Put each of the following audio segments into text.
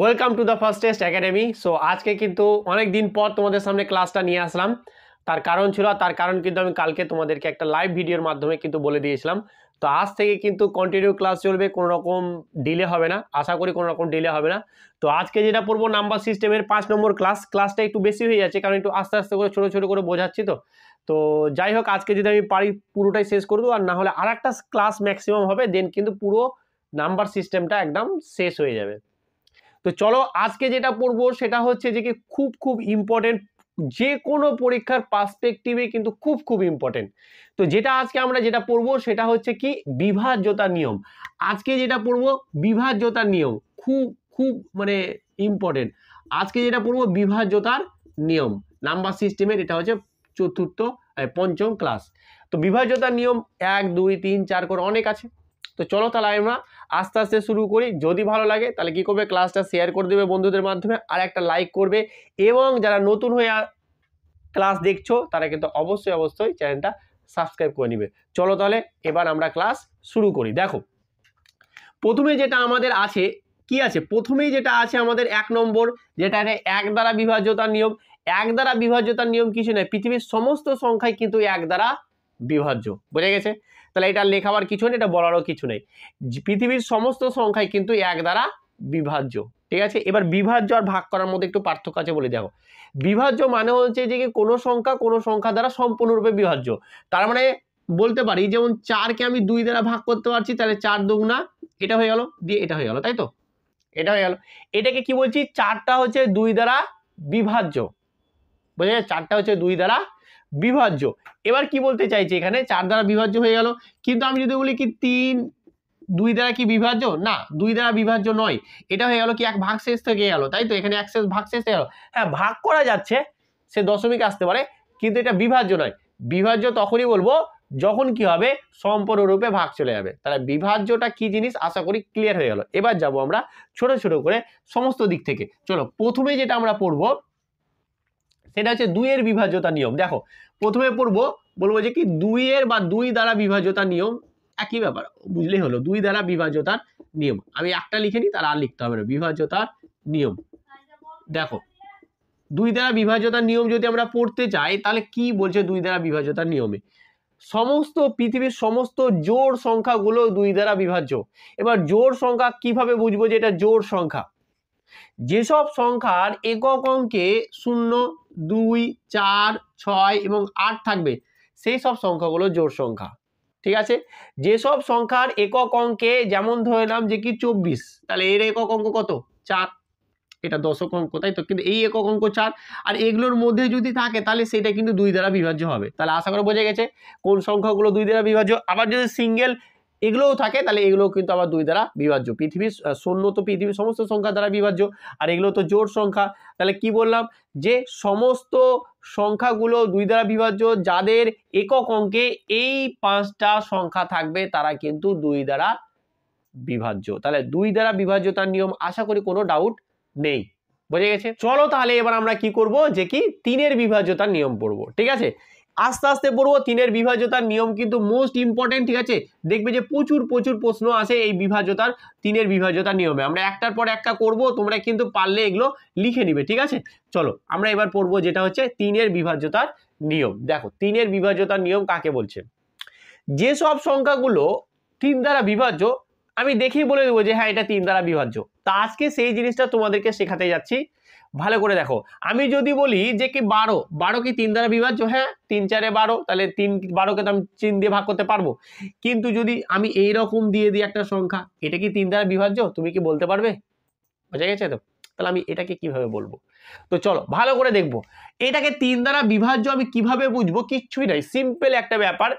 Welcome to the first test academy. So আজকে কিন্তু অনেক দিন পর তোমাদের সামনে ক্লাসটা নিয়ে আসলাম। তার কারণ ছিল, তার কারণ কিন্তু আমি কালকে তোমাদেরকে একটা লাইভ ভিডিওর মাধ্যমে কিন্তু বলে দিয়েছিলাম। তো আজ থেকে কিন্তু কন্টিনিউ ক্লাস চলবে, কোনো রকম ডিলে হবে না, আশা করি কোনো রকম ডিলে হবে না। তো আজকে যেটা পড়বো নাম্বার সিস্টেমের 5 নম্বর ক্লাসটা একটু বেশি হয়ে যাচ্ছে, কারণ একটু আস্তে আস্তে করে ছোটো ছোটো করে বোঝাচ্ছি। তো যাই হোক, আজকে যদি আমি পারি পুরোটাই শেষ করে দেবো, আর না হলে আর একটা ক্লাস ম্যাক্সিমাম হবে, দেন কিন্তু পুরো নাম্বার সিস্টেমটা একদম শেষ হয়ে যাবে। তো চলো আজকে যেটা পড়বো সেটা হচ্ছে যে কি খুব খুব ইম্পর্টেন্ট, যে কোনো পরীক্ষার পার্সপেক্টিভে কিন্তু খুব খুব ইম্পর্টেন্ট। তো যেটা আজকে আমরা যেটা পড়বো সেটা হচ্ছে কি বিভাজ্যতার নিয়ম। আজকে যেটা পড়বো বিভাজ্যতার নিয়ম, খুব খুব মানে ইম্পর্টেন্ট। আজকে যেটা পড়বো বিভাজ্যতার নিয়ম, নাম্বার সিস্টেমের এটা হচ্ছে পঞ্চম ক্লাস। তো বিভাজ্যতার নিয়ম 1 2 3 4 করে অনেক আছে। তো চলো তাহলে আমরা আস্তে আস্তে শুরু করি। যদি ভালো লাগে তাহলে কি করবে, ক্লাসটা শেয়ার করে দেবে বন্ধুদের মাধ্যমে, আর একটা লাইক করবে, এবং যারা নতুন হয়ে ক্লাস দেখছো তারা কিন্তু অবশ্যই অবশ্যই চ্যানেলটা সাবস্ক্রাইব করে নিবে। চলো তাহলে এবার আমরা ক্লাস শুরু করি। দেখো প্রথমে যেটা আমাদের আছে, কি আছে প্রথমেই যেটা আছে আমাদের 1 নম্বর, যেটা এক দ্বারা বিভাজ্যতার নিয়ম। এক দ্বারা বিভাজ্যতার নিয়ম কিছু নয়, পৃথিবীর সমস্ত সংখ্যাই কিন্তু এক দ্বারা বিভাজ্য। বোঝা গেছে? তাহলে এটা লেখাবার কিছু নেই, এটা বলারও কিছু নেই। পৃথিবীর সমস্ত সংখ্যাই কিন্তু এক দ্বারা বিভাজ্য। ঠিক আছে, এবার বিভাজ্য আর ভাগ করার মধ্যে একটু পার্থক্য আছে বলে দেখো। বিভাজ্য মানে হচ্ছে যে কোনো সংখ্যা দ্বারা সম্পূর্ণরূপে বিভাজ্য। তার মানে বলতে পারি যেমন 4কে আমি 2 দ্বারা ভাগ করতে পারছি, তাহলে 4 দুগুণা এটা হয়ে গেল, দিয়ে এটা হয়ে গেল, তাই তো? এটা হয়ে গেল। এটাকে কি বলছি, 4টা হচ্ছে 2 দ্বারা বিভাজ্য। বোঝা যায়? 4টা হচ্ছে 2 দ্বারা বিভাজ্য। এবার কি বলতে চাইছি, এখানে 4 দ্বারা বিভাজ্য হয়ে গেল, কিন্তু আমি যদি বলি কি 3 2 দ্বারা কি বিভাজ্য, না 2 দ্বারা বিভাজ্য নয়। এটা হয়ে গেল কি এক ভাগশেষ থেকে গেল, তাই তো? এখানে ভাগশেষ থেকে গেল। হ্যাঁ, ভাগ করা যাচ্ছে, সে দশমিক আসতে পারে, কিন্তু এটা বিভাজ্য নয়। বিভাজ্য তখনই বলবো যখন কি হবে, সম্পূর্ণরূপে ভাগ চলে যাবে। তাহলে বিভাজ্যটা কি জিনিস আশা করি ক্লিয়ার হয়ে গেল। এবার যাব আমরা ছোট ছোট করে সমস্ত দিক থেকে। চলো প্রথমে যেটা আমরা পড়বো সেটা হচ্ছে 2 এর বিভাজ্যতার নিয়ম। দেখো প্রথমে পড়বো, বলবো যে কি 2 এর বা 2 দ্বারা বিভাজ্যতার নিয়ম, একই ব্যাপার, বুঝলেই হলো। 2 দ্বারা বিভাজ্যতার নিয়ম, আমি একটা লিখে নিই, তার আর লিখতে হবে না। বিভাজ্যতার নিয়ম, দেখো 2 দ্বারা বিভাজ্যতার নিয়ম যদি আমরা পড়তে চাই তাহলে কি বলছে 2 দ্বারা বিভাজ্যতার নিয়মে, সমস্ত পৃথিবীর সমস্ত জোড় সংখ্যাগুলো 2 দ্বারা বিভাজ্য। এবার জোড় সংখ্যা কিভাবে বুঝবো যে এটা জোড় সংখ্যা, যেসব সংখ্যার একক অঙ্কে 0 2 4 6 এবং 8 থাকবে সেই সব সংখ্যাগুলো জোড় সংখ্যা। ঠিক আছে, যেসব সংখ্যার একক অঙ্কে, যেমন ধরে নাম যে কি 24, তাহলে এর একক অঙ্ক কত, 4, এটা দশক অঙ্ক, তাই তো? কিন্তু এই একক অঙ্ক 4, আর এগুলোর মধ্যে যদি থাকে তাহলে সেটা কিন্তু 2 দ্বারা বিভাজ্য হবে। তাহলে আশা করা বোঝা গেছে কোন সংখ্যাগুলো 2 দ্বারা বিভাজ্য। আবার যদি সিঙ্গেল এগুলোও থাকে তাহলে এগুলোও কিন্তু আবার 2 দ্বারা বিভাজ্য। পৃথিবীর শূন্য তো পৃথিবীর সমস্ত সংখ্যা দ্বারা বিভাজ্য, আর এগুলো তো জোড় সংখ্যা। তাহলে কি বললাম, যে সমস্ত সংখ্যাগুলো 2 দ্বারা বিভাজ্য, যাদের একক অঙ্কে এই 5টা সংখ্যা থাকবে তারা কিন্তু 2 দ্বারা বিভাজ্য। তাহলে 2 দ্বারা বিভাজ্যতার নিয়ম আশা করি কোনো ডাউট নেই, বোঝা গেছে? চলো তাহলে এবার আমরা কি করব, যে কি 3 এর বিভাজ্যতার নিয়ম পড়বো। ঠিক আছে, আস্তে আস্তে পড়বো। 3 এর বিভাজ্যতার নিয়ম কিন্তু মোস্ট ইম্পর্টেন্ট। ঠিক আছে, দেখবে যে প্রচুর প্রচুর প্রশ্ন আসে এই বিভাজ্যতার, 3 এর বিভাজ্যতার নিয়মে। আমরা একটার পর একটা করব, তোমরা কিন্তু পারলে এগুলো লিখে নিবে। ঠিক আছে, চলো আমরা এবার পড়বো যেটা হচ্ছে 3 এর বিভাজ্যতার নিয়ম। দেখো 3 এর বিভাজ্যতার নিয়ম কাকে বলছে, যেসব সংখ্যাগুলো 3 দ্বারা বিভাজ্য, আমি দেখেই বলে দেবো যে হ্যাঁ এটা 3 দ্বারা বিভাজ্য। তা আজকে সেই জিনিসটা তোমাদেরকে শেখাতে যাচ্ছি, ভালো করে দেখো। আমি যদি বলি যে কি 12 কি 3 দ্বারা বিভাজ্য, হ্যাঁ 3 4 12, তাহলে 12কে তো আমি 3 দিয়ে ভাগ করতে পারবো। কিন্তু যদি আমি এইরকম দিয়ে দিই একটা সংখ্যা, এটা কি 3 দ্বারা বিভাজ্য, তুমি কি বলতে পারবে? বোঝা গেছে তো? তাহলে আমি এটাকে কিভাবে বলবো, তো চলো ভালো করে দেখবো। এটাকে 3 দ্বারা বিভাজ্য আমি কিভাবে বুঝবো, কিচ্ছুই নাই, সিম্পল একটা ব্যাপার,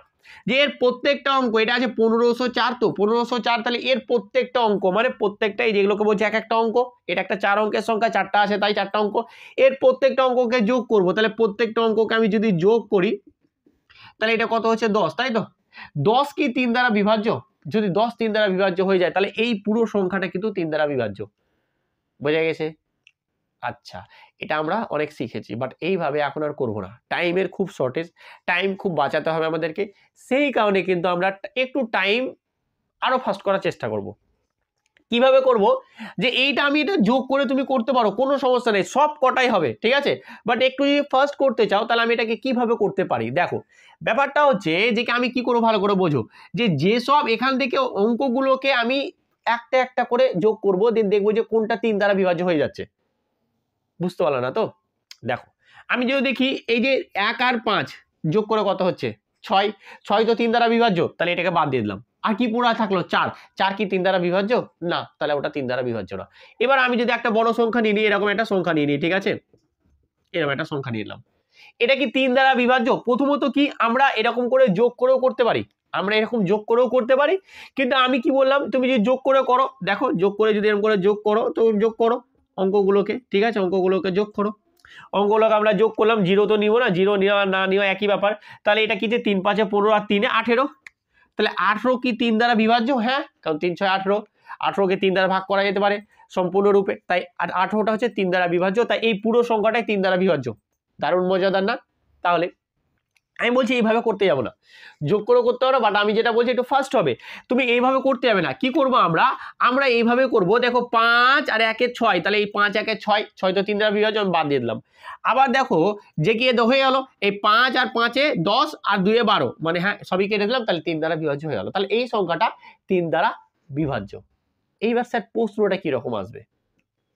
যে এর প্রত্যেকটা অঙ্ক, এটা আছে 1504, তো 1504, তাহলে এর প্রত্যেকটা অঙ্ক মানে প্রত্যেকটাই যেগুলোকে বলছে এক একটা অঙ্ক, এটা একটা 4 অঙ্কের সংখ্যা, 4টা আছে তাই 4টা অঙ্ক, এর প্রত্যেকটা অঙ্ককে যোগ করব। তাহলে প্রত্যেকটা অঙ্ককে আমি যদি যোগ করি তাহলে এটা কত হচ্ছে 10, তাই তো? 10 কি 3 দ্বারা বিভাজ্য? যদি 10 3 দ্বারা বিভাজ্য হয়ে যায় তাহলে এই পুরো সংখ্যাটা কিন্তু 3 দ্বারা বিভাজ্য। বোঝা গেছে? আচ্ছা, এটা আমরা অনেক শিখেছি, বাট এইভাবে এখন আর করবো না, টাইমের খুব শর্টেজ, টাইম খুব বাঁচাতে হবে আমাদেরকে। সেই কারণে কিন্তু আমরা একটু টাইম আরো ফাস্ট করার চেষ্টা করব। কিভাবে করব যে এইটা আমি এটা যোগ করে তুমি করতে পারো, কোনো সমস্যা নেই, সব কটাই হবে, ঠিক আছে। বাট একটু যদি ফার্স্ট করতে চাও তাহলে আমি এটাকে কিভাবে করতে পারি দেখো। ব্যাপারটা হচ্ছে যে আমি কি করবো ভালো করে বোঝো, যে যেসব এখান থেকে অঙ্কগুলোকে আমি একটা একটা করে যোগ করবো, দেন দেখবো যে কোনটা 3 দ্বারা বিভাজ্য হয়ে যাচ্ছে। বুঝতে পারলো না তো? দেখো আমি যদি দেখি এই যে 1 আর 5 যোগ করে কত হচ্ছে 6, 6 তো 3 দ্বারা বিভাজ্য, তাহলে এটাকে বাদ দিয়ে দিলাম। আর কি পুরো থাকলো 4, 4 কি 3 দ্বারা বিভাজ্য না, তাহলে ওটা 3 দ্বারা বিভাজ্য না। এবার আমি যদি একটা বড় সংখ্যা নিয়ে নিই, এরকম একটা সংখ্যা নিয়ে নিই, ঠিক আছে, এরকম একটা সংখ্যা নিয়ে নিলাম, এটা কি 3 দ্বারা বিভাজ্য? প্রথমত কি আমরা এরকম করে যোগ করেও করতে পারি, আমরা এরকম যোগ করেও করতে পারি, কিন্তু আমি কি বললাম তুমি যদি যোগ করে করো, দেখো যোগ করে যদি এরকম করে যোগ করো, তো যোগ করো অঙ্কগুলোকে, ঠিক আছে, অঙ্কগুলোকে যোগ করো, অঙ্কগুলোকে আমরা যোগ করলাম, জিরো তো নিব না, জিরো নেওয়া না নেওয়া একই ব্যাপার। তাহলে এটা কি যে 3 5 15 আর 3 18, তাহলে 18 কি 3 দ্বারা বিভাজ্য? হ্যাঁ, কারণ 3 6 18, 18 কে 3 দ্বারা ভাগ করা যেতে পারে সম্পূর্ণরূপে, তাই 18টা হচ্ছে 3 দ্বারা বিভাজ্য, তাই এই পুরো সংখ্যাটাই 3 দ্বারা বিভাজ্য। দারুণ মজাদার না? তাহলে আমি বলছি এইভাবে করতে যাবো না, যোগ করেও করতে পারো, বাট আমি যেটা বলছি একটু ফার্স্ট হবে, তুমি এইভাবে করতে যাবে না। কি করবো আমরা, আমরা এইভাবে করব, দেখো 5 আর 1 এ 6, তাহলে এই 5 1 এ 6, 6 তো 3 দ্বারা বিভাজ্য, আমি বাদ দিয়ে দিলাম। আবার দেখো যে কি হয়ে গেল, এই 5 আর 5 এ 10 আর 2 এ 12, মানে হ্যাঁ সবই কেটে দিলাম, তাহলে 3 দ্বারা বিভাজ্য হয়ে গেল, তাহলে এই সংখ্যাটা 3 দ্বারা বিভাজ্য। এইবার স্যার প্রশ্নটা কিরকম আসবে,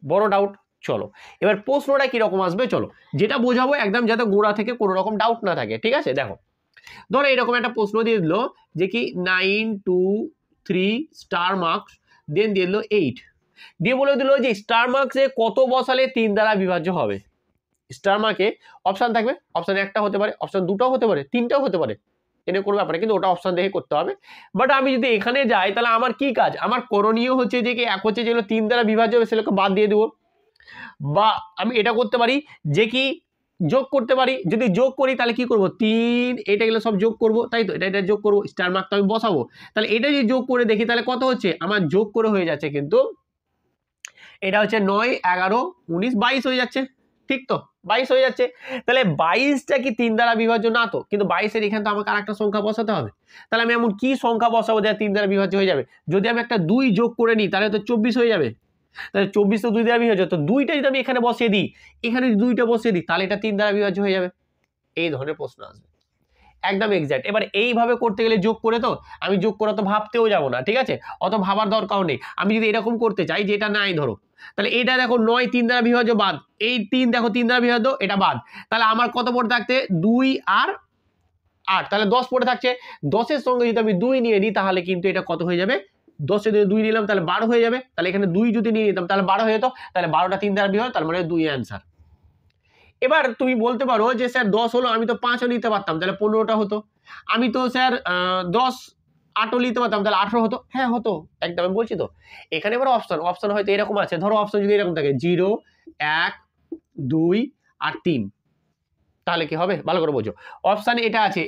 বড় ডাউট। চলো এবার প্রশ্নটা কিরকম আসবে, চলো যেটা বোঝাবো একদম, যাতে গোড়া থেকে কোনো রকম ডাউট না থাকে, ঠিক আছে। দেখো ধরো এরকম একটা প্রশ্ন দিয়ে দিল যে কি 9 2 3 স্টার মার্কস, দেন দিয়ে দিল 8, দিয়ে বলে দিল যে স্টার মার্কসে কত বসালে 3 দ্বারা বিভাজ্য হবে। স্টার মার্কে অপশন থাকবে, অপশন একটা হতে পারে, অপশন দুটাও হতে পারে, তিনটাও হতে পারে, এনে কোনো ব্যাপারে, কিন্তু ওটা অপশন দেখে করতে হবে। বাট আমি যদি এখানে যাই তাহলে আমার কি কাজ, আমার করণীয় হচ্ছে যে কি এক হচ্ছে যেগুলো 3 দ্বারা বিভাজ্য হবে সেগুলোকে বাদ দিয়ে দেবো, বা আমি এটা করতে পারি যে কি যোগ করতে পারি। যদি যোগ করি তাহলে কি করব, 3 এটা গেলে সব যোগ করব, তাই তো, এটা যোগ করব, স্টার মার্ক তো আমি বসাবো, তাহলে এটা যদি যোগ করে দেখি তাহলে কত হচ্ছে, আমার যোগ করে হয়ে যাচ্ছে কিন্তু এটা হচ্ছে 9 11 19 22 হয়ে যাচ্ছে, ঠিক তো, 22 হয়ে যাচ্ছে। তাহলে 22টা কি 3 দ্বারা বিভাজ্য না তো, কিন্তু 22 এর এখানে তো আমাকে আরেকটা সংখ্যা বসাতে হবে, তাহলে আমি এমন কি সংখ্যা বসাবো যা 3 দ্বারা বিভাজ্য হয়ে যাবে। যদি আমি একটা 2 যোগ করে নিই তাহলে তো 24 হয়ে যাবে, তাহলে 24 তো 2 দ্বারা বিভাজ্য, তো 2টা যদি আমি এখানে বসিয়ে দিই, এখানে যদি 2টা বসিয়ে দিই তাহলে এটা 3 দ্বারা বিভাজ্য হয়ে যাবে। এই ধরনের প্রশ্ন আসবে একদম এক্সাক্ট। এবার এইভাবে করতে গেলে যোগ করে তো আমি যোগ করে তো ভাবতেও যাব না, ঠিক আছে, অত ভাবার দরকার নেই। আমি যদি এরকম করতে চাই যে এটা নাই ধরো, তাহলে এটা দেখো 9 3 দ্বারা বিভাজ্য বাদ, এই 3 দেখো 3 দ্বারা বিভাজ্য, এটা বাদ, তাহলে আমার কত পড়ে থাকতে 2 আর 8, তাহলে 10 পড়ে থাকছে। 10 এর সঙ্গে যদি আমি 2 নিয়ে নিই তাহলে কিন্তু এটা কত হয়ে যাবে, 10 এ 2 নিলাম তাহলে 12 হয়ে যাবে, তাহলে এখানে 2 যদি নিয়ে নিতাম তাহলে 12 হয়ে যেত, তাহলে 12টা 3 দ্বারা বিভাজ্য, তার মানে 2 অ্যান্সার। এবার তুমি বলতে পারো যে স্যার 10 হলো, আমি তো 5ও নিতে পারতাম, তাহলে 15টা হতো। আমি তো স্যার 10 8ও নিতে পারতাম, তাহলে 18 হতো। হ্যাঁ হতো, একদম আমি বলছি তো। এখানে এবার অপশন হয়তো এরকম আছে, ধরো অপশন যদি এরকম থাকে 0 1 2 আর 3, তাহলে কি হবে ভালো করে বোঝো। অপশানে এটা আছে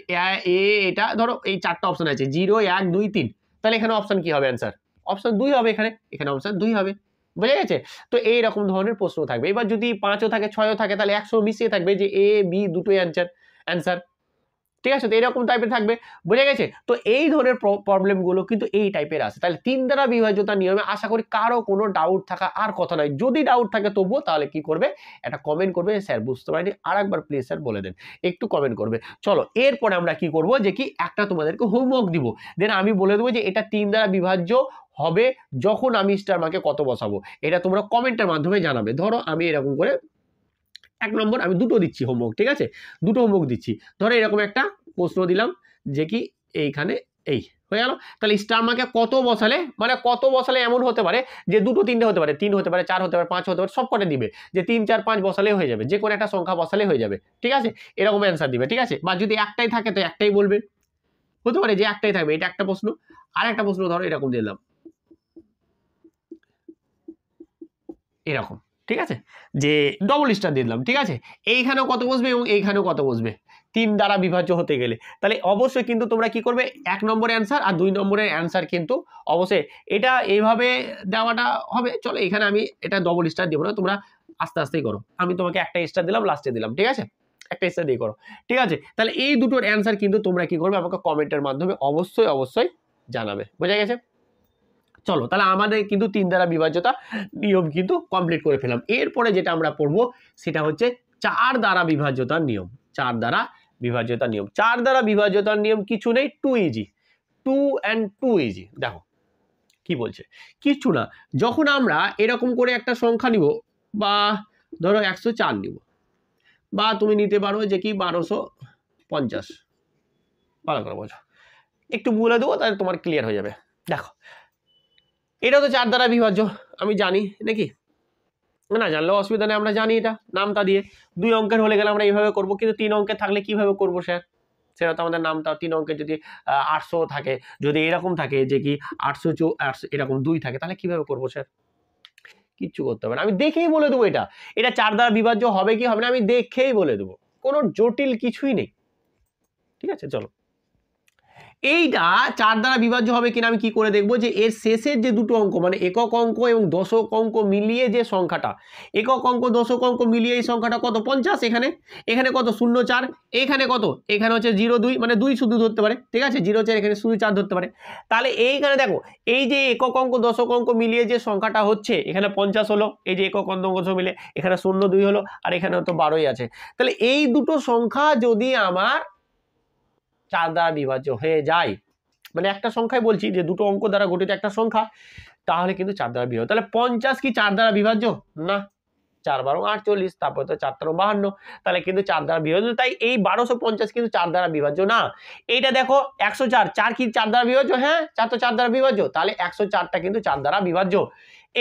এটা ধরো এই 4টা অপশন আছে 0 1 2 3, তাহলে এখানে অপশন কি হবে অ্যান্সার, অপশন 2 হবে, এখানে অপশন 2 হবে, বুঝা গেছে। তো এইরকম ধরনের প্রশ্ন থাকবে। এবার যদি 5ও থাকে 6ও থাকে তাহলে 100 মিশিয়ে থাকবে যে এ বি দুটোই অ্যান্সার, ঠিক আছে, তো এরকম টাইপের থাকবে, বুঝে গেছে। তো এই ধরনের প্রবলেমগুলো কিন্তু এই টাইপের আসে। তাহলে 3 দ্বারা বিভাজ্যতার নিয়মে আশা করি কারো কোনো ডাউট থাকা আর কথা নয়। যদি ডাউট থাকে তবুও তাহলে কি করবে, একটা কমেন্ট করবে, স্যার বুঝতে পারিনি আরেকবার প্লিজ স্যার বলে দেন, একটু কমেন্ট করবে। চলো এরপরে আমরা কি করব, যে কি একটা তোমাদেরকে হোমওয়ার্ক দিব, দেন আমি বলে দেবো যে এটা 3 দ্বারা বিভাজ্য হবে যখন আমি স্টার মার্কে কত বসাবো, এটা তোমরা কমেন্টের মাধ্যমে জানাবে। ধরো আমি এরকম করে 1 নম্বর আমি দুটো দিচ্ছি হোমওয়ার্ক, ঠিক আছে, দুটো হোমওয়ার্ক দিচ্ছি। ধরো এরকম একটা প্রশ্ন দিলাম যে কি এইখানে এই হয়ে গেল, তাহলে স্টার মার্কে কত বসালে, মানে কত বসালে এমন হতে পারে যে 2 3টে হতে পারে, 3 হতে পারে, 4 হতে পারে, 5 হতে পারে, সব কটা দিবে যে 3 4 5 বসালে হয়ে যাবে, যে কোনো একটা সংখ্যা বসালে হয়ে যাবে, ঠিক আছে, এরকম অ্যান্সার দিবে, ঠিক আছে। বা যদি একটাই থাকে তো একটাই বলবে, হতে পারে যে একটাই থাকবে, এটা একটা প্রশ্ন। আর একটা প্রশ্ন ধরো এরকম দিলাম, এরকম, ঠিক আছে, যে ডবল স্টার দিয়ে দিলাম, ঠিক আছে, এইখানেও কত বসবে এবং এইখানেও কত বসবে 3 দ্বারা বিভাজ্য হতে গেলে, তাহলে অবশ্যই কিন্তু তোমরা কি করবে, 1 নম্বরের অ্যান্সার আর 2 নম্বরের অ্যান্সার কিন্তু অবশ্যই এটা এইভাবে দেওয়াটা হবে। চলো এখানে আমি এটা ডবল স্টার দেবো না, তোমরা আস্তে আস্তেই করো, আমি তোমাকে একটা স্টার দিলাম, লাস্টে দিলাম, ঠিক আছে, একটা স্টার দিয়ে করো, ঠিক আছে। তাহলে এই দুটোর অ্যান্সার কিন্তু তোমরা কি করবে, আমাকে কমেন্টের মাধ্যমে অবশ্যই জানাবে, বোঝা গেছে। চলো তাহলে আমাদের কিন্তু 3 দ্বারা বিভাজ্যতা নিয়ম কিন্তু কমপ্লিট করে ফেলাম। এরপরে যেটা আমরা পড়বো সেটা হচ্ছে 4 দ্বারা বিভাজ্যতার নিয়ম। 4 দ্বারা বিভাজ্যতার নিয়ম, 4 দ্বারা বিভাজ্যতার নিয়ম কিছু নেই, 2 ইজি, 2 and 2 ইজি। দেখো কি বলছে, কিছু না, যখন আমরা এরকম করে একটা সংখ্যা নিব, বা ধরো 104 নিব, বা তুমি নিতে পারো যে কি 1250, ভালো করে বোঝো, একটু বলে দেবো তাহলে তোমার ক্লিয়ার হয়ে যাবে। দেখো এটা তো 4 দ্বারা বিভাজ্য, আমি জানি নাকি, না জানলেও অসুবিধা নেই, আমরা জানি এটা নামটা দিয়ে। 2 অঙ্কের হলে গেলে আমরা এইভাবে করবো, কিন্তু 3 অঙ্কের থাকলে কিভাবে করবো স্যার, সেটা তো আমাদের নামটা 3 অঙ্কের যদি 800 থাকে, যদি এরকম থাকে যে কি 800 এরকম 2 থাকে, তাহলে কিভাবে করবো স্যার, কিচ্ছু করতে হবে না, আমি দেখেই বলে দেবো এটা 4 দ্বারা বিভাজ্য হবে কি হবে না, আমি দেখেই বলে দেবো, কোনো জটিল কিছুই নেই। ঠিক আছে, চলো এইটা 4 দ্বারা বিভাজ্য হবে কিনা আমি কি করে দেখবো, যে এর শেষের যে দুটো অঙ্ক মানে একক অঙ্ক এবং দশক অঙ্ক মিলিয়ে যে সংখ্যাটা, একক অঙ্ক দশক অঙ্ক মিলিয়ে এই সংখ্যাটা কত 50, এখানে কত 04, এখানে কত, এখানে হচ্ছে 02, মানে 2 শুধু ধরতে পারে, ঠিক আছে, 04 এখানে শুধু 4 ধরতে পারে। তাহলে এইখানে দেখো এই যে একক অঙ্ক দশক অঙ্ক মিলিয়ে যে সংখ্যাটা হচ্ছে, এখানে 50 হলো, এই যে একক অঙ্ক মিলে এখানে 02 হলো, আর এখানে তো 12ই আছে। তাহলে এই দুটো সংখ্যা যদি আমার 4 দ্বারা বিভাজ্য হয়ে যায়, মানে একটা সংখ্যায় বলছি যে দুটো অঙ্ক দ্বারা গঠিত একটা সংখ্যা, তাহলে কিন্তু 4 দ্বারা বিভাজ্য। তাহলে 50 কি 4 দ্বারা বিভাজ্য না, 4 12 48, তারপর তো 4 13 52, তাহলে কিন্তু 4 দ্বারা বিভাজ্য। তাই এই 1250 কিন্তু 4 দ্বারা বিভাজ্য না। এইটা দেখো 104, 4 কি 4 দ্বারা বিভাজ্য, হ্যাঁ 4 তো 4 দ্বারা বিভাজ্য, তাহলে 104টা কিন্তু 4 দ্বারা বিভাজ্য।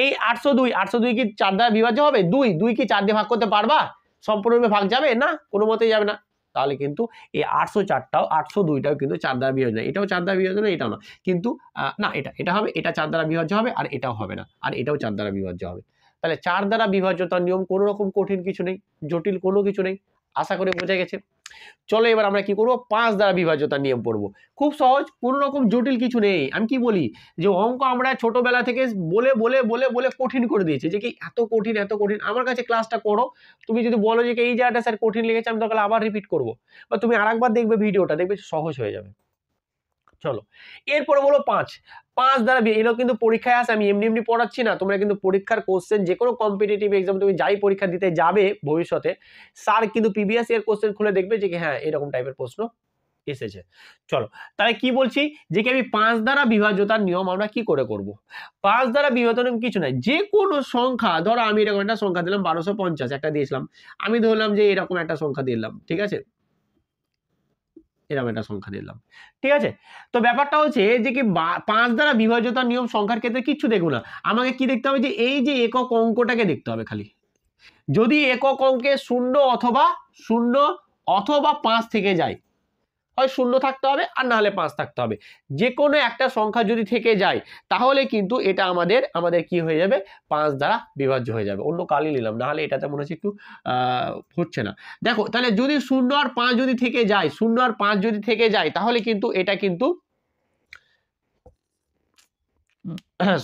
এই 802 কি 4 দ্বারা বিভাজ্য হবে, 2 কি 4 দিয়ে ভাগ করতে পারবা, সম্পূর্ণরূপে ভাগ যাবে না, কোনো মতেই যাবে না। তাহলে কিন্তু এই 804টাও 802টাও কিন্তু 4 দ্বারা বিভাজ্য না, এটাও 4 দ্বারা বিভাজ্য না, এটাও না, কিন্তু না এটা হবে, এটা 4 দ্বারা বিভাজ্য হবে, আর এটাও হবে না, আর এটাও 4 দ্বারা বিভাজ্য হবে। তাহলে 4 দ্বারা বিভাজ্যতার নিয়ম কোনো রকম কঠিন কিছু নেই, জটিল কোনো কিছু নেই, আশা করি বোঝা গেছে। চলো এবার আমরা কি করব, 5 দ্বারা বিভাজ্যতার নিয়ম পড়বো, খুব সহজ, কোনো রকম জটিল কিছু নেই। আমি কি বলি যে অঙ্ক আমরা ছোটবেলা থেকে বলে বলে বলে বলে কঠিন করে দিয়েছি, যে কি এত কঠিন এত কঠিন, আমার কাছে ক্লাসটা করো, তুমি যদি বলো যে এই জায়গাটা স্যার কঠিন লেগেছে, আমি তখন আবার রিপিট করব, বা তুমি আরেকবার দেখবে ভিডিওটা, দেখবে সহজ হয়ে যাবে। চলো এরপরে বলো 5 দ্বারা এটাও কিন্তু পরীক্ষায় আসে, আমি এমনি পড়াচ্ছি না, তোমরা কিন্তু পরীক্ষার কোশ্চেন যে কোনো কম্পিটিটিভ এক্সাম তুমি যাই পরীক্ষা দিতে যাবে ভবিষ্যতে, স্যার কিন্তু প্রিভিয়াস ইয়ার কোশ্চেন খুলে দেখবে যে হ্যাঁ এরকম টাইপের প্রশ্ন এসেছে। চলো তাহলে কি বলছি, যে কি আমি 5 দ্বারা বিভাজ্যতার নিয়ম আমরা কি করে করব। 5 দ্বারা বিভাজ্য নিয়ম কিছু নাই, যে কোনো সংখ্যা, ধরো আমি এরকম একটা সংখ্যা দিলাম 1250, একটা দিয়েছিলাম, আমি ধরলাম যে এরকম একটা সংখ্যা দিলাম, ঠিক আছে, এরকম একটা সংখ্যা দিলাম, ঠিক আছে। তো ব্যাপারটা হচ্ছে যে কি 5 দ্বারা বিভাজ্যতার নিয়ম সংখ্যার ক্ষেত্রে কিচ্ছু দেখবো না, আমাকে কি দেখতে হবে, যে এই যে একক অঙ্কটাকে দেখতে হবে খালি, যদি একক অঙ্কে 0 অথবা 5 থেকে যায়, হয় 0 থাকতে হবে আর না হলে 5 থাকতে হবে, যে কোনো একটা সংখ্যা যদি থেকে যায়, তাহলে কিন্তু এটা আমাদের কি হয়ে যাবে, 5 দ্বারা বিভাজ্য হয়ে যাবে। অন্য কালি নিলাম, না হলে এটাতে মনে হচ্ছে একটু হচ্ছে না। দেখো তাহলে যদি 0 আর 5 যদি থেকে যায়, 0 আর 5 যদি থেকে যায়, তাহলে কিন্তু এটা কিন্তু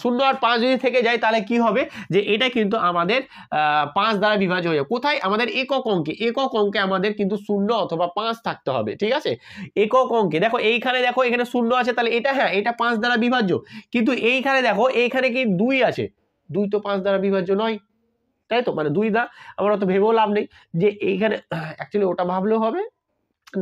0 আর 5 যদি থেকে যায়, তাহলে কি হবে, যে এটা কিন্তু আমাদের 5 দ্বারা বিভাজ্য হয়ে যাবে। কোথায়, আমাদের একক অঙ্কে আমাদের কিন্তু 0 অথবা 5 থাকতে হবে, ঠিক আছে। একক অঙ্কে দেখো এইখানে, দেখো এখানে 0 আছে, তাহলে এটা হ্যাঁ এটা 5 দ্বারা বিভাজ্য, কিন্তু এইখানে দেখো এইখানে কি 2 আছে, 2 তো 5 দ্বারা বিভাজ্য নয়, তাই তো, মানে 2 দ্বারা আমরা তো ভেবেও লাভ নেই, যে এইখানে অ্যাকচুয়ালি ওটা ভাবলেও হবে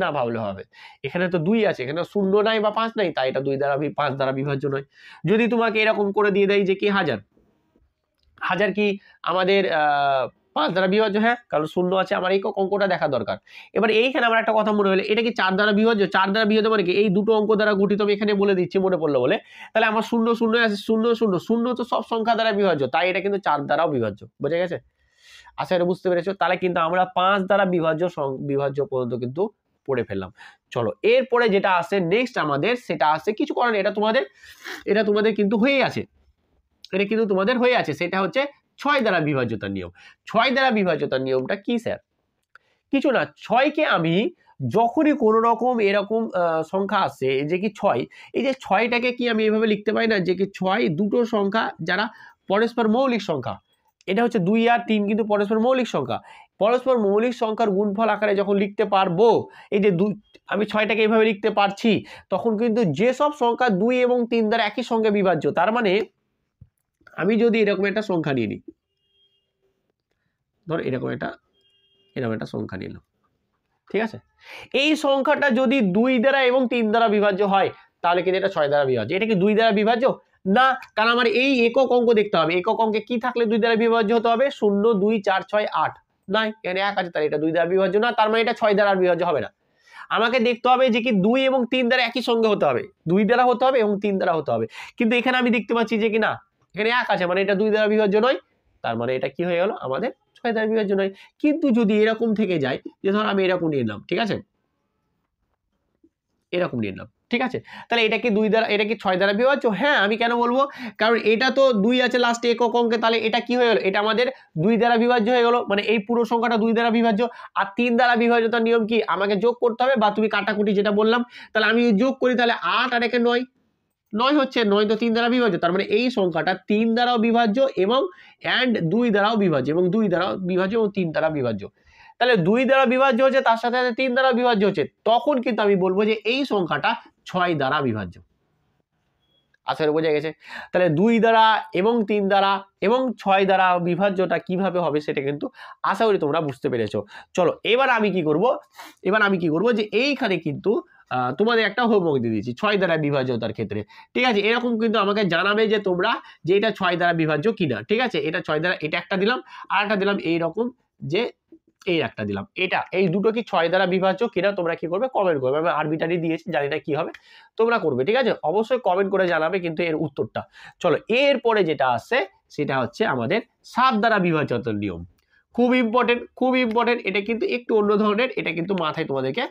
না, ভাবলে হবে, এখানে তো 2 আছে, এখানে 0 নাই বা 5 নাই, তাই এটা 2 দ্বারা 5 দ্বারা বিভাজ্য নয়। যদি তোমাকে এরকম করে দিয়ে দেয় যে কি 1000 কি আমাদের 5 দ্বারা বিভাজ্য, হ্যাঁ, কারণ 0 আছে, আমার এই অঙ্কটা দেখা দরকার। এবার এইখানে আমার একটা কথা মনে হলো, এটা কি 4 দ্বারা বিভাজ্য, 4 দ্বারা বিভাজ্য মানে কি এই দুটো অঙ্ক দ্বারা গঠিত, আমি এখানে বলে দিচ্ছি মনে পড়লো বলে, তাহলে আমার 0 আছে, 0 তো সব সংখ্যা দ্বারা বিভাজ্য, তাই এটা কিন্তু 4 দ্বারাও বিভাজ্য, বুঝে গেছে, আশা করি বুঝতে পেরেছো। তাহলে কিন্তু আমরা 5 দ্বারা বিভাজ্য পর্যন্ত কিন্তু পড়ে ফেললাম। চলো এরপরে যেটা আসে নেক্সট আমাদের, সেটা আসে কিছু করার, এটা তোমাদের কিন্তু হয়ে আছে, এটা কিন্তু তোমাদের হয়ে আছে, সেটা হচ্ছে 6 দ্বারা বিভাজ্যতার নিয়ম। 6 দ্বারা বিভাজ্যতার নিয়মটা কি স্যার, কিছু না, 6কে আমি যখনই কোনো রকম এরকম সংখ্যা আসে, যে কি 6, এই যে 6টাকে কি আমি এভাবে লিখতে পারি না, যে কি 6 দুটো সংখ্যা যারা পরস্পর মৌলিক সংখ্যা, এটা হচ্ছে 2 আর 3 কিন্তু পরস্পর মৌলিক সংখ্যা, পরস্পর মৌলিক সংখ্যার গুণফল আকারে যখন লিখতে পারবো, এই যে আমি 6টাকে এইভাবে লিখতে পারছি, তখন কিন্তু যেসব সংখ্যা 2 এবং 3 দ্বারা একই সঙ্গে বিভাজ্য, তার মানে আমি যদি এরকম একটা সংখ্যা নিয়ে নিই, ধর এরকম একটা সংখ্যা নিলাম, ঠিক আছে, এই সংখ্যাটা যদি 2 দ্বারা এবং 3 দ্বারা বিভাজ্য হয় তাহলে কিন্তু এটা 6 দ্বারা বিভাজ্য। এটা কি 2 দ্বারা বিভাজ্য না, কারণ আমার এই একক অঙ্ক দেখতে হবে। একক অঙ্কে কি থাকলে 2 দ্বারা বিভাজ্য হতে হবে? 0 2 4 6 8 নাই, এখানে 1 আছে, তাহলে এটা 2 দ্বারা বিভাজ্য না, তার মানে এটা 6 দ্বারা বিভাজ্য হবে না। আমাকে দেখতে হবে যে কি 2 এবং 3 দ্বারা একই সঙ্গে হতে হবে, 2 দ্বারা হতে হবে এবং 3 দ্বারা হতে হবে। কিন্তু এখানে আমি দেখতে পাচ্ছি যে কি না, এখানে 1 আছে, মানে এটা 2 দ্বারা বিভাজ্য নয়, তার মানে এটা কি হয়ে গেল আমাদের 6 দ্বারা বিভাজ্য নয়। কিন্তু যদি এরকম থেকে যায় যে ধর আমি এরকম নিয়ে নিলাম, ঠিক আছে, এরকম নিয়ে নিলাম, ঠিক আছে, তাহলে এটা কি 2 দ্বারা, এটা কি 6 দ্বারা বিভাজ্য? হ্যাঁ, আমি কেন বলবো, কারণ এটা তো 2 আছে লাস্টে একক অঙ্কে, তাহলে এটা কি হয়ে গেল, এটা আমাদের 2 দ্বারা বিভাজ্য হয়ে গেল, মানে এই পুরো সংখ্যাটা 2 দ্বারা বিভাজ্য। আর 3 দ্বারা বিভাজ্যতার নিয়ম কি, আমাকে যোগ করতে হবে, বা তুমি কাটাকুটি যেটা বললাম, তাহলে আমি যোগ করি, তাহলে 8 আর 1 9, 9 হচ্ছে, 9 তো 3 দ্বারা বিভাজ্য, তার মানে এই সংখ্যাটা 3 দ্বারাও বিভাজ্য এবং 2 দ্বারাও বিভাজ্য, এবং 2 দ্বারাও বিভাজ্য এবং 3 দ্বারা বিভাজ্য। তাহলে 2 দ্বারা বিভাজ্য হচ্ছে, তার সাথে সাথে 3 দ্বারা বিভাজ্য হচ্ছে, তখন কিন্তু আমি বলবো যে এই সংখ্যাটা 6 দ্বারা বিভাজ্য। আশা করি বোঝা গেছে। তাহলে 2 দ্বারা এবং 3 দ্বারা এবং 6 দ্বারা বিভাজ্যটা কিভাবে হবে সেটা কিন্তু আশা করি তোমরা বুঝতে পেরেছো। চলো এবার আমি কি করব, যে এইখানে কিন্তু তোমাদের একটা হোমওয়ার্ক দিয়ে দিয়েছি 6 দ্বারা বিভাজ্যতার ক্ষেত্রে, ঠিক আছে, এরকম কিন্তু আমাকে জানাবে যে তোমরা যে এটা 6 দ্বারা বিভাজ্য কিনা, ঠিক আছে, এটা 6 দ্বারা, এটা একটা দিলাম, আর একটা দিলাম এইরকম, যে এই একটা দিলাম, এই দুটো কি 6 দ্বারা বিভাজ্য কিনা তোমরা কি করবে, কমেন্ট করবে। আমি আরবিটারি দিয়েছি, জানি না কি হবে, তোমরা করবে, ঠিক আছে, অবশ্যই কমেন্ট করে জানাবে কিন্তু এর উত্তরটা। চলো এরপরে যেটা আসছে সেটা হচ্ছে আমাদের 7 দ্বারা বিভাজ্যতার নিয়ম। খুব ইম্পর্টেন্ট, এটা কিন্তু একটু অন্য ধরনের, এটা কিন্তু মাথায় তোমাদেরকে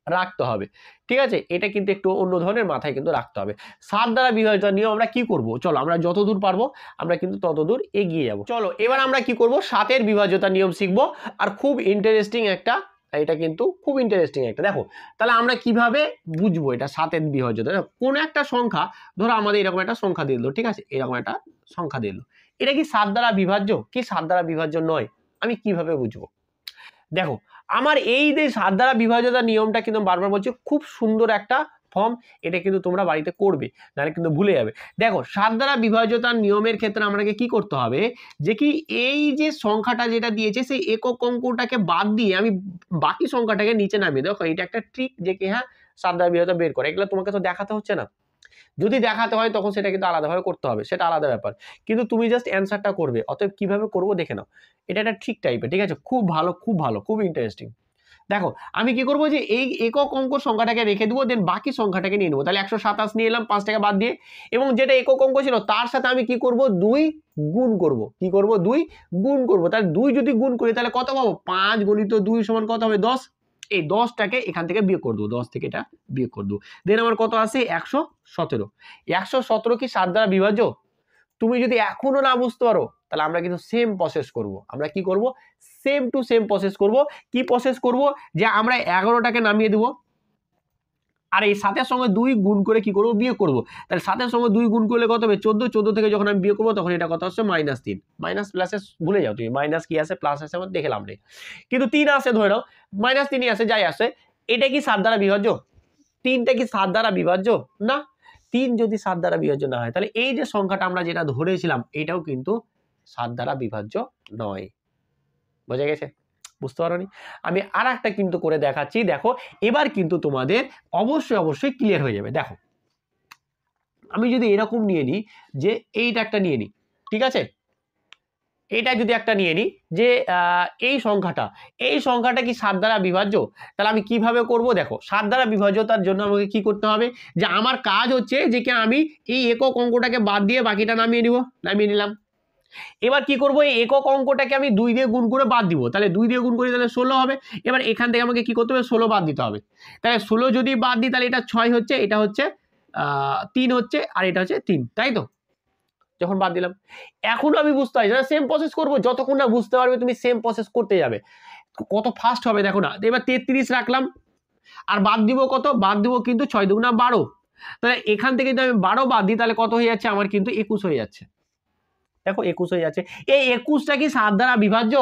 রাখতে হবে, ঠিক আছে, এটা কিন্তু একটু অন্য ধরনের, মাথায় কিন্তু রাখতে হবে। 7 দ্বারা বিভাজ্যতার নিয়ম আমরা কি করব, চলো আমরা যতদূর পারবো আমরা কিন্তু ততদূর এগিয়ে যাব। চলো এবার আমরা কি করব, 7 এর বিভাজ্যতার নিয়ম শিখবো, আর খুব ইন্টারেস্টিং একটা, এটা কিন্তু খুব ইন্টারেস্টিং একটা, দেখো তাহলে আমরা কিভাবে বুঝবো এটা 7 এর বিভাজ্যতা। কোন একটা সংখ্যা, ধরো আমাদের এরকম একটা সংখ্যা দিয়ে দিল, ঠিক আছে, এরকম একটা সংখ্যা দিয়ে দিল, এটা কি 7 দ্বারা বিভাজ্য কি 7 দ্বারা বিভাজ্য নয়, আমি কিভাবে বুঝবো? দেখো আমার এই যে 7 দ্বারা বিভাজ্যতার নিয়মটা কিন্তু বারবার বলছি, খুব সুন্দর একটা ফর্ম, এটা কিন্তু তোমরা বাড়িতে করবে, নাহলে কিন্তু ভুলে যাবে। দেখো 7 দ্বারা বিভাজ্যতার নিয়মের ক্ষেত্রে আমাকে কি করতে হবে, যে কি এই যে সংখ্যাটা যেটা দিয়েছে সেই একক অঙ্কটাকে বাদ দিয়ে আমি বাকি সংখ্যাটাকে নিচে নামিয়ে, দেখো এটা একটা ট্রিক, যে কি হ্যাঁ 7 দ্বারা বিভাজ্যতা বের করে, এগুলো তোমাকে তো দেখাতে হচ্ছে না, যদি দেখাতে হয় তখন সেটা কিন্তু আলাদাভাবে করতে হবে, সেটা আলাদা ব্যাপার, কিন্তু তুমি জাস্ট অ্যান্সারটা করবে। অতএব কিভাবে করব দেখে নাও, এটা একটা ঠিক টাইপের, ঠিক আছে, খুব ভালো, খুব ইন্টারেস্টিং। দেখো আমি কি করব, যে এই একক অঙ্ক সংখ্যাটাকে রেখে দেবো, দেন বাকি সংখ্যাটাকে নিয়ে নেবো, তাহলে 127 নিয়ে এলাম 5 টাকা বাদ দিয়ে, এবং যেটা একক অঙ্ক ছিল তার সাথে আমি কি করব, 2 গুণ করব, কি করব 2 গুণ করব, তাহলে 2 যদি গুণ করি তাহলে কত পাবো, 5 গুণিত 2 সমান কত হবে 10, এই 10টাকে এখান থেকে বিয়োগ করে দেবো, 10 থেকে এটা বিয়োগ করে দেবো, দেন আমার কত আসে 117। 117 কি 7 দ্বারা বিভাজ্য? তুমি যদি এখনো না বুঝতে পারো তাহলে আমরা কিন্তু সেম প্রসেস করব, আমরা কি করব, সেম টু সেম প্রসেস করব। কি প্রসেস করব, যে আমরা 11টাকে নামিয়ে দেব, আর এই 7-এর সঙ্গে 2 গুণ করে কি করব, বিয়োগ করব, তাহলে 7-এর সঙ্গে 2 গুণ করলে কত হবে 14, 14 থেকে যখন আমি বিয়োগ করব তখন এটা কত আসছে -3, মাইনাস প্লাসে ভুলে যাও তুমি, মাইনাস কি আছে প্লাস আছে আমার দেখে লাভ নেই, কিন্তু 3 আসে, ধরে নাও -3ই আসে, যাই আসে, এটা কি 7 দ্বারা বিভাজ্য? 3টা কি 7 দ্বারা বিভাজ্য না? 3 যদি 7 দ্বারা বিভাজ্য না হয় তাহলে এই যে সংখ্যাটা আমরা যেটা ধরেছিলাম এটাও কিন্তু 7 দ্বারা বিভাজ্য নয়। বোঝা গেছে? বুঝতে পারোনি? আমি আর একটা কিন্তু করে দেখাচ্ছি, দেখো এবার কিন্তু তোমাদের অবশ্যই ক্লিয়ার হয়ে যাবে। দেখো আমি যদি এরকম নিয়ে নিই, যে এইটা একটা নিয়ে নিই, ঠিক আছে, এটা যদি একটা নিয়ে নিই, যে এই সংখ্যাটা কি 7 দ্বারা বিভাজ্য, তাহলে আমি কিভাবে করব, দেখো 7 দ্বারা বিভাজ্যতার জন্য আমাকে কি করতে হবে, যে আমার কাজ হচ্ছে যে কি আমি এই একক অঙ্কটাকে বাদ দিয়ে বাকিটা নামিয়ে নিলাম। এবার কি করব, এই একক অঙ্কটাকে আমি 2 দিয়ে গুণ করে বাদ দিব, তাহলে 2 দিয়ে গুণ করি তাহলে 16 হবে। এবার এখান থেকে আমাকে কি করতে হবে, 16 বাদ দিতে হবে, তাহলে 16 যদি বাদ দিই তাহলে এটা 6 হচ্ছে, এটা হচ্ছে 3 হচ্ছে, আর এটা হচ্ছে 3, তাই তো, যখন বাদ দিলাম। এখনো আমি বুঝতে পারছি না, সেম প্রসেস করবো, যতক্ষণ না বুঝতে পারবে তুমি সেম প্রসেস করতে যাবে, কত ফাস্ট হবে দেখো না। এবার 33 রাখলাম, আর বাদ দিব কত, বাদ দিব কিন্তু 6 দুগুণা 12, তাহলে এখান থেকে যদি আমি 12 বাদ দিই তাহলে কত হয়ে যাচ্ছে, আমার কিন্তু 21 হয়ে যাচ্ছে, দেখো 21 হয়ে যাচ্ছে। এই 21টা কি 7 দ্বারা বিভাজ্য?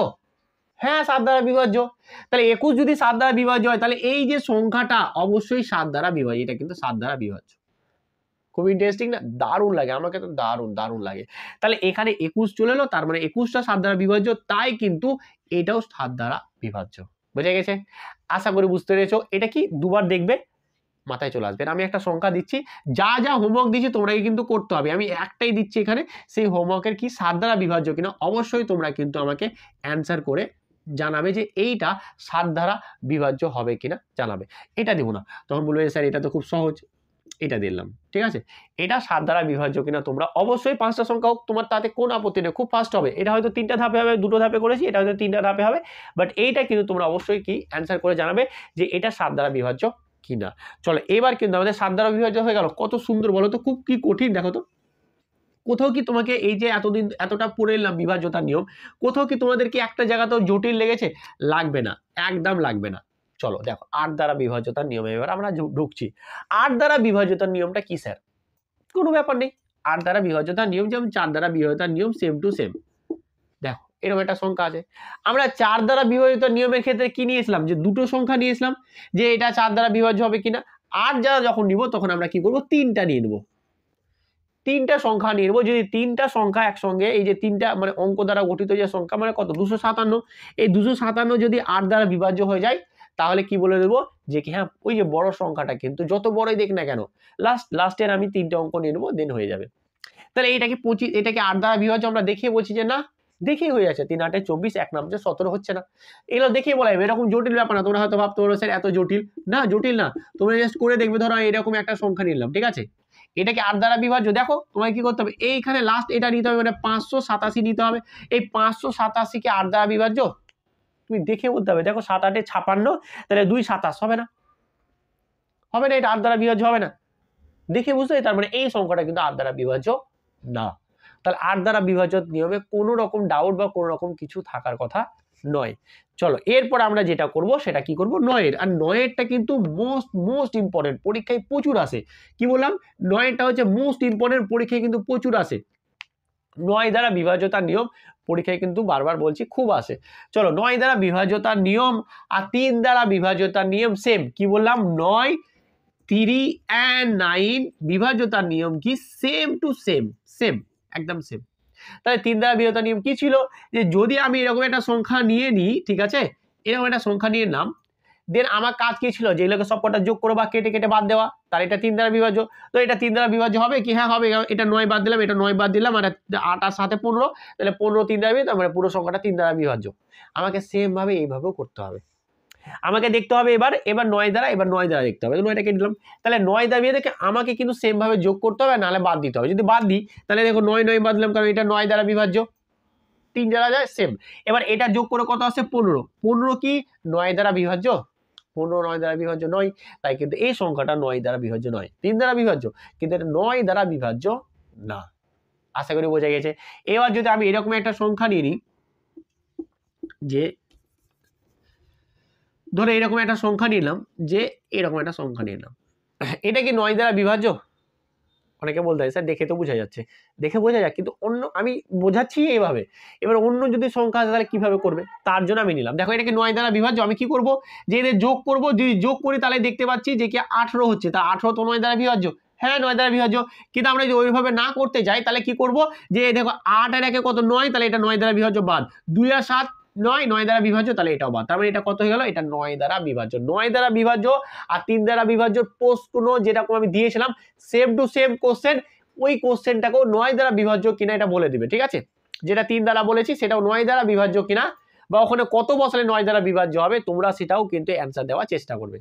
হ্যাঁ 7 দ্বারা বিভাজ্য। তাহলে 21 যদি 7 দ্বারা বিভাজ্য হয় তাহলে এই যে সংখ্যাটা অবশ্যই 7 দ্বারা বিভাজ্য, এটা কিন্তু 7 দ্বারা বিভাজ্য। খুব ইন্টারেস্টিং না, দারুণ লাগে, আমাকে তো দারুণ লাগে। তাহলে এখানে 21 চলে এলো, তার মানে 21টা 7 দ্বারা বিভাজ্য, তাই কিন্তু এটাও 7 দ্বারা বিভাজ্য। বুঝে গেছে? আশা করি বুঝতে পেরেছো। এটা কি দুবার দেখবে মাথায় চলে আসবে। আমি একটা সংখ্যা দিচ্ছি, যা যা হোমওয়ার্ক দিচ্ছি তোমরা কিন্তু করতে হবে। আমি একটাই দিচ্ছি এখানে, সেই হোমওয়ার্কের কি 7 দ্বারা বিভাজ্য কিনা অবশ্যই তোমরা কিন্তু আমাকে অ্যান্সার করে জানাবে যে এইটা 7 দ্বারা বিভাজ্য হবে কিনা জানাবে। এটা দিব না, তখন বলবে স্যার এটা তো খুব সহজ, এটা দিলাম, ঠিক আছে। এটা 7 দ্বারা বিভাজ্য কিনা তোমরা অবশ্যই 5টা সংখ্যা হোক, তোমার তাতে কোন আপত্তি নেই, খুব ফাস্ট হবে। এটা হয়তো 3টা ধাপে হবে, 2টো ধাপে করেছি, এটা হয়তো 3টা ধাপে হবে, বাট এইটা কিন্তু তোমরা অবশ্যই কি অ্যান্সার করে জানাবে যে এটা 7 দ্বারা বিভাজ্য কিনা। চলো এবার কিন্তু আমাদের 7 দ্বারা বিভাজ্য হয়ে গেল। কত সুন্দর বলো তো, খুব কি কঠিন দেখো তো। কোথাও কি তোমাকে এই যে এতদিন এতটা পড়ে এলাম বিভাজ্যতার নিয়ম, কোথাও কি তোমাদেরকে একটা জায়গাতেও জটিল লেগেছে? লাগবে না, একদম লাগবে না। চলো দেখো 8 দ্বারা বিভাজ্যতার নিয়মে এবার আমরা ঢুকছি। 8 দ্বারা বিভাজ্যতার নিয়মটা কি স্যার? কোনো ব্যাপার নেই, 8 দ্বারা বিভাজ্যতার নিয়ম যেমন 4 দ্বারা বিভাজ্যতার নিয়ম সেম টু সেম। দেখো এরকম একটা সংখ্যা আছে, আমরা 4 দ্বারা বিভাজিত নিয়মের ক্ষেত্রে কি নিয়েছিলাম, যে দুটো সংখ্যা নিয়েছিলাম, যে এটা 4 দ্বারা বিভাজ্য হবে কিনা। 8 দ্বারা যখন নিব তখন আমরা কি করব, 3টা নিয়ে নেব, 3টা সংখ্যা নিয়ে নেব। যদি 3টা সংখ্যা একসঙ্গে, এই যে 3টা মানে অঙ্ক দ্বারা গঠিত যে সংখ্যা মানে কত, 257, এই 257 যদি 8 দ্বারা বিভাজ্য হয়ে যায় তাহলে কি বলে দেবো যে কি হ্যাঁ ওই যে বড় সংখ্যাটা কিন্তু যত বড়ই দেখ না কেন লাস্টের আমি 3টে অঙ্ক নিয়ে নেবো, দেন হয়ে যাবে। তাহলে এটাকে 25, এটাকে 8 দ্বারা বিভাজ্য আমরা দেখিয়ে বলছি যে না, দেখেই হয়ে যাচ্ছে, 3 8 24, 1 নাম 17 হচ্ছে না, এগুলো দেখেই বলা যাবে, এরকম জটিল ব্যাপার না। তোমরা হয়তো ভাবতে পারো স্যার এত জটিল না, জটিল না, তোমরা জাস্ট করে দেখবে। ধরো এরকম একটা সংখ্যা নিলাম, ঠিক আছে, এটাকে 8 দ্বারা বিভাজ্য, দেখো তোমায় কি করতে হবে, এইখানে লাস্ট এটা নিতে হবে, মানে 587 নিতে হবে। এই 587 কে 8 দ্বারা বিভাজ্য তুমি দেখে বলতে হবে, দেখো 7 8 56, তাহলে 2 27 হবে না, হবে না, এটা 8 দ্বারা বিভাজ্য হবে না, দেখে বুঝতে, তার মানে এই সংখ্যাটা কিন্তু 8 দ্বারা বিভাজ্য না। তাহলে 8 দ্বারা বিভাজ্য নিয়মে কোনো রকম ডাউট বা কোনো রকম কিছু থাকার কথা নয়। চলো এরপর আমরা যেটা করব সেটা কি করব, 9 আর 9টা কিন্তু মোস্ট ইম্পর্টেন্ট, পরীক্ষায় প্রচুর আসে। কি বললাম, 9টা হচ্ছে মোস্ট ইম্পর্টেন্ট, পরীক্ষায় কিন্তু প্রচুর আসে। 9 দ্বারা বিভাজ্যতার নিয়ম পরীক্ষায় কিন্তু বারবার বলছি খুব আসে। চলো 9 দ্বারা বিভাজ্যতার নিয়ম আর 3 দ্বারা বিভাজ্যতার নিয়ম সেম। কি বললাম, 9 3 and 9 বিভাজ্যতার নিয়ম কি সেম টু সেম, সেম একদম সেম। তাহলে 3 দ্বারা বিভাজ্যতার নিয়ম কি ছিল, যে যদি আমি এরকম একটা সংখ্যা নিয়ে নিই, ঠিক আছে, এরকম একটা সংখ্যা নিয়ে নাম, দেন আমার কাজ কি ছিল, যেগুলোকে সবকটা যোগ করে বা কেটে কেটে বাদ দেওয়া, তার এটা 3 দ্বারা বিভাজ্য। তো এটা 3 দ্বারা বিভাজ্য হবে কি, হ্যাঁ হবে, এটা 9 বাদ দিলাম, এটা 9 বাদ দিলাম, আর 8 আর 7 15, তাহলে 15 3 দ্বারা বিভাজ্য, মানে পুরো সংখ্যাটা 3 দ্বারা বিভাজ্য। আমাকে সেম ভাবে এইভাবেও করতে হবে, আমাকে দেখতে হবে এবার 9 দ্বারা, এবার 9 দ্বারা দেখতে হবে, 9টা কেটে দিলাম, তাহলে 9 দ্বারা বিয়ে দেখে আমাকে কিন্তু সেম ভাবে যোগ করতে হবে, নাহলে বাদ দিতে হবে। যদি বাদ দিই তাহলে দেখো 9 9 বাদ দিলাম, কারণ এটা 9 দ্বারা বিভাজ্য, 3 দ্বারা যায় সেম। এবার এটা যোগ করে কত আসছে, 15, 15 কি 9 দ্বারা বিভাজ্য, 15 9 দ্বারা বিভাজ্য নয়, তাই কিন্তু এই সংখ্যাটা 9 দ্বারা বিভাজ্য নয়, 3 দ্বারা বিভাজ্য, কিন্তু এটা 9 দ্বারা বিভাজ্য না। আশা করি বোঝা গেছে। এবার যদি আমি এরকম একটা সংখ্যা নিয়ে নিই, যে ধরো এরকম একটা সংখ্যা নিলাম, যে এরকম একটা সংখ্যা নিলাম, এটা কি 9 দ্বারা বিভাজ্য? অনেকে বলতে হয় স্যার দেখে তো বোঝা যাচ্ছে, দেখে বোঝা যায়, কিন্তু অন্য আমি বোঝাচ্ছি এইভাবে, এবার অন্য যদি সংখ্যা আছে তাহলে কিভাবে করবে, তার জন্য আমি নিলাম। দেখো এটাকে 9 দ্বারা বিভাজ্য, আমি কি করব, যে এদের যোগ করব, যদি যোগ করি তাহলে দেখতে পাচ্ছি যে কি 18 হচ্ছে, তা 18 তো 9 দ্বারা বিভাজ্য, হ্যাঁ 9 দ্বারা বিভাজ্য। কিন্তু আমরা যদি ওইভাবে না করতে যাই তাহলে কি করব, যে দেখো 8 আর 1 কত 9, তাহলে এটা 9 দ্বারা বিভাজ্য বাদ, 2 আর 7 9, 9 দ্বারা বিভাজ্য, তাহলে এটাও বাদ, তার মানে এটা কত হয়ে গেল, এটা 9 দ্বারা বিভাজ্য। 9 দ্বারা বিভাজ্য আর 3 দ্বারা বিভাজ্য প্রশ্ন যেরকম আমি দিয়েছিলাম সেম টু সেম কোশ্চেন, ওই কোশ্চেনটাকেও 9 দ্বারা বিভাজ্য কিনা এটা বলে দিবে, ঠিক আছে। যেটা 3 দ্বারা বলেছি সেটাও 9 দ্বারা বিভাজ্য কিনা, বা ওখানে কত বসালে 9 দ্বারা বিভাজ্য হবে, তোমরা সেটাও কিন্তু অ্যান্সার দেওয়ার চেষ্টা করবে।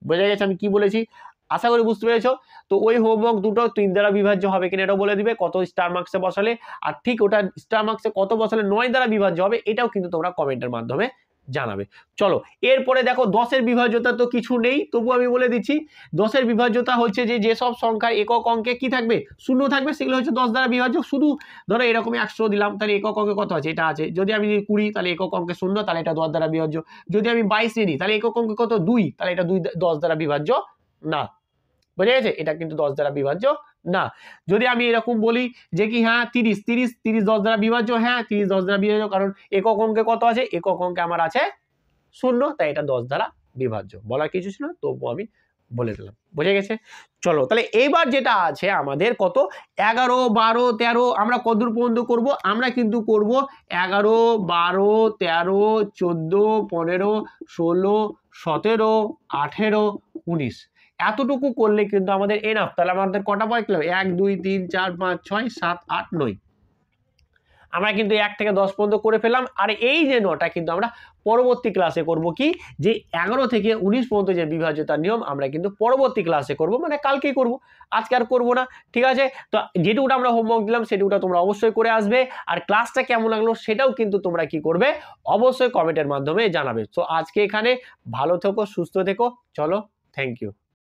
বোঝা গেছে আমি কি বলেছি, আশা করি বুঝতে পেরেছো। তো ওই হোমওয়ার্ক দুটো 3 দ্বারা বিভাজ্য হবে কিনা এটাও বলে দিবে, কত স্টার মার্কসে বসালে, আর ঠিক ওটা স্টার মার্কসে কত বসালে 9 দ্বারা বিভাজ্য হবে, এটাও কিন্তু তোমরা কমেন্টের মাধ্যমে জানাবে। চলো এরপরে দেখো 10-এর বিভাজ্যতা তো কিছু নেই, তবু আমি বলে দিচ্ছি 10-এর বিভাজ্যতা হচ্ছে যে যেসব সংখ্যার একক অঙ্কে কি থাকবে, শূন্য থাকবে, সেগুলো হচ্ছে 10 দ্বারা বিভাজ্য। শুধু ধরো এরকম 100 দিলাম, তাহলে একক অঙ্কে কত আছে, এটা আছে। যদি আমি 20, তাহলে একক অঙ্কে 0, তাহলে এটা 10 দ্বারা বিভাজ্য। যদি আমি 22 নিই তাহলে একক অঙ্কে কত 2, তাহলে এটা 10 দ্বারা বিভাজ্য না। বুঝা গেছে, এটা কিন্তু 10 দ্বারা বিভাজ্য না। যদি আমি এরকম বলি যে কি হ্যাঁ 30 10 দ্বারা বিভাজ্য, হ্যাঁ 30 10 দ্বারা বিভাজ্য, কারণ একক অঙ্কে কত আছে, একক অঙ্কে আমার আছে 0, তাই এটা 10 দ্বারা বিভাজ্য। বলার কিছু ছিল তবু আমি বলে দিলাম, বুঝে গেছে। চলো তাহলে এইবার যেটা আছে আমাদের কত 11 12 13 আমরা কতদূর পর্যন্ত করব, আমরা কিন্তু করব 11 12 13 14 15 16 17 18 19 এতটুকু করলে কিন্তু আমাদের এনাফ। তাহলে আমাদের কটা পয়েন্ট পেলাম 1 2 3 4 5 6 7 8 9 আমরা কিন্তু 1 থেকে 10 পর্যন্ত করে ফেললাম। আর এই যে 9টা কিন্তু আমরা পরবর্তী ক্লাসে করব কি, যে 11 থেকে 19 পর্যন্ত যে বিভাজ্যতার নিয়ম আমরা কিন্তু পরবর্তী ক্লাসে করব, মানে কালকেই করব, আজকে আর করব না, ঠিক আছে। তো যেটুকুটা আমরা হোমওয়ার্ক দিলাম সেটুকুটা তোমরা অবশ্যই করে আসবে। আর ক্লাসটা কেমন লাগলো সেটাও কিন্তু তোমরা কি করবে, অবশ্যই কমেন্টের মাধ্যমে জানাবে। তো আজকে এখানে ভালো থেকো, সুস্থ থেকো, চলো, থ্যাংক ইউ।